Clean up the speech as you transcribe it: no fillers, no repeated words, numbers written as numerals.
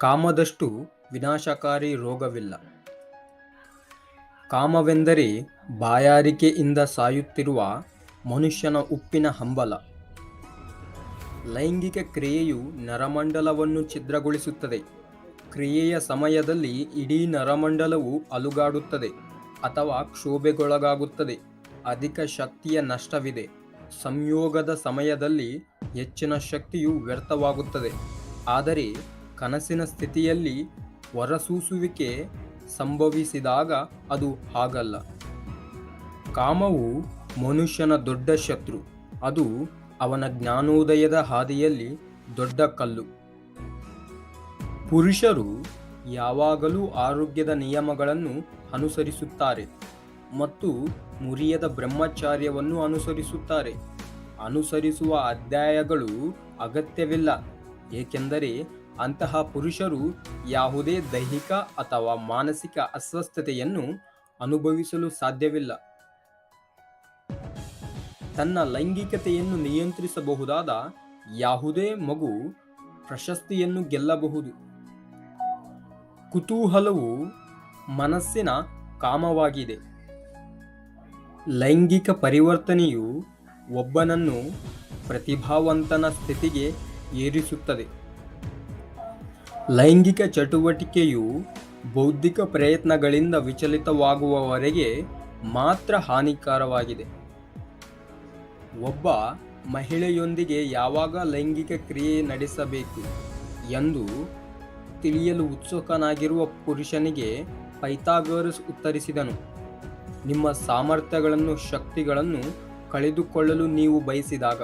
ಕಾಮದಷ್ಟು ವಿನಾಶಕಾರಿ ರೋಗವಿಲ್ಲ. ಕಾಮವೆಂದರೆ ಬಾಯಾರಿಕೆಯಿಂದ ಸಾಯುತ್ತಿರುವ ಮನುಷ್ಯನ ಉಪ್ಪಿನ ಹಂಬಲ. ಲೈಂಗಿಕ ಕ್ರಿಯೆಯು ನರಮಂಡಲವನ್ನು ಛಿದ್ರಗೊಳಿಸುತ್ತದೆ. ಕ್ರಿಯೆಯ ಸಮಯದಲ್ಲಿ ಇಡೀ ನರಮಂಡಲವು ಅಲುಗಾಡುತ್ತದೆ ಅಥವಾ ಕ್ಷೋಭೆಗೊಳಗಾಗುತ್ತದೆ. ಅಧಿಕ ಶಕ್ತಿಯ ನಷ್ಟವಿದೆ. ಸಂಯೋಗದ ಸಮಯದಲ್ಲಿ ಹೆಚ್ಚಿನ ಶಕ್ತಿಯು ವ್ಯರ್ಥವಾಗುತ್ತದೆ. ಆದರೆ ಕನಸಿನ ಸ್ಥಿತಿಯಲ್ಲಿ ಹೊರಸೂಸುವಿಕೆ ಸಂಭವಿಸಿದಾಗ ಅದು ಹಾಗಲ್ಲ. ಕಾಮವು ಮನುಷ್ಯನ ದೊಡ್ಡ ಶತ್ರು. ಅದು ಅವನ ಜ್ಞಾನೋದಯದ ಹಾದಿಯಲ್ಲಿ ದೊಡ್ಡ ಕಲ್ಲು. ಪುರುಷರು ಯಾವಾಗಲೂ ಆರೋಗ್ಯದ ನಿಯಮಗಳನ್ನು ಅನುಸರಿಸುತ್ತಾರೆ ಮತ್ತು ಮುರಿಯದ ಬ್ರಹ್ಮಚಾರ್ಯವನ್ನು ಅನುಸರಿಸುತ್ತಾರೆ. ಅನುಸರಿಸುವ ಅಧ್ಯಾಯಗಳು ಅಗತ್ಯವಿಲ್ಲ, ಏಕೆಂದರೆ ಅಂತಹ ಪುರುಷರು ಯಾವುದೇ ದೈಹಿಕ ಅಥವಾ ಮಾನಸಿಕ ಅಸ್ವಸ್ಥತೆಯನ್ನು ಅನುಭವಿಸಲು ಸಾಧ್ಯವಿಲ್ಲ. ತನ್ನ ಲೈಂಗಿಕತೆಯನ್ನು ನಿಯಂತ್ರಿಸಬಹುದಾದ ಯಾವುದೇ ಮಗು ಪ್ರಶಸ್ತಿಯನ್ನು ಗೆಲ್ಲಬಹುದು. ಕುತೂಹಲವು ಮನಸ್ಸಿನ ಕಾಮವಾಗಿದೆ. ಲೈಂಗಿಕ ಪರಿವರ್ತನೆಯು ಒಬ್ಬನನ್ನು ಪ್ರತಿಭಾವಂತನ ಸ್ಥಿತಿಗೆ ಏರಿಸುತ್ತದೆ. ಲೈಂಗಿಕ ಚಟುವಟಿಕೆಯು ಬೌದ್ಧಿಕ ಪ್ರಯತ್ನಗಳಿಂದ ವಿಚಲಿತವಾಗುವವರೆಗೆ ಮಾತ್ರ ಹಾನಿಕರವಾಗಿದೆ. ಒಬ್ಬ ಮಹಿಳೆಯೊಂದಿಗೆ ಯಾವಾಗ ಲೈಂಗಿಕ ಕ್ರಿಯೆ ನಡೆಸಬೇಕು ಎಂದು ತಿಳಿಯಲು ಉತ್ಸುಕನಾಗಿರುವ ಪುರುಷನಿಗೆ ಪೈಥಾಗರಸ್ ಉತ್ತರಿಸಿದನು, ನಿಮ್ಮ ಸಾಮರ್ಥ್ಯಗಳನ್ನು ಶಕ್ತಿಗಳನ್ನು ಕಳೆದುಕೊಳ್ಳಲು ನೀವು ಬಯಸಿದಾಗ